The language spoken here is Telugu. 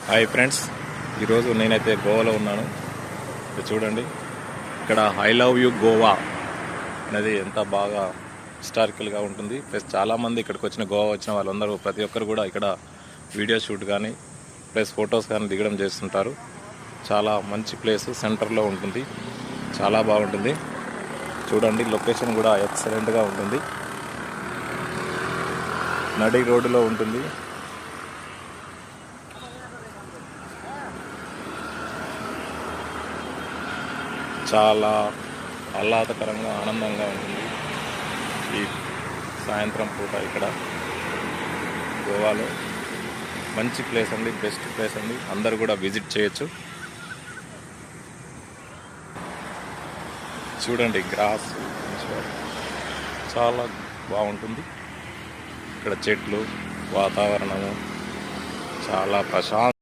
హాయ్ ఫ్రెండ్స్, ఈరోజు నేనైతే గోవాలో ఉన్నాను. ఇక్కడ చూడండి, ఇక్కడ ఐ లవ్ యూ గోవా అనేది ఎంత బాగా హిస్టారికల్గా ఉంటుంది. ప్లస్ చాలామంది ఇక్కడికి వచ్చిన గోవా వచ్చిన వాళ్ళందరూ ప్రతి ఒక్కరు కూడా ఇక్కడ వీడియో షూట్ కానీ ప్లస్ ఫొటోస్ కానీ దిగడం చేస్తుంటారు. చాలా మంచి ప్లేస్, సెంటర్లో ఉంటుంది, చాలా బాగుంటుంది. చూడండి, లొకేషన్ కూడా ఎక్సలెంట్గా ఉంటుంది, నడి రోడ్డులో ఉంటుంది. చాలా ఆహ్లాదకరంగా ఆనందంగా ఉంటుంది ఈ సాయంత్రం పూట. ఇక్కడ గోవాలో మంచి ప్లేస్ అండి, బెస్ట్ ప్లేస్ అండి, అందరు కూడా విజిట్ చేయొచ్చు. చూడండి, గ్రాస్ చాలా బాగుంటుంది. ఇక్కడ చెట్లు, వాతావరణము చాలా ప్రశాంత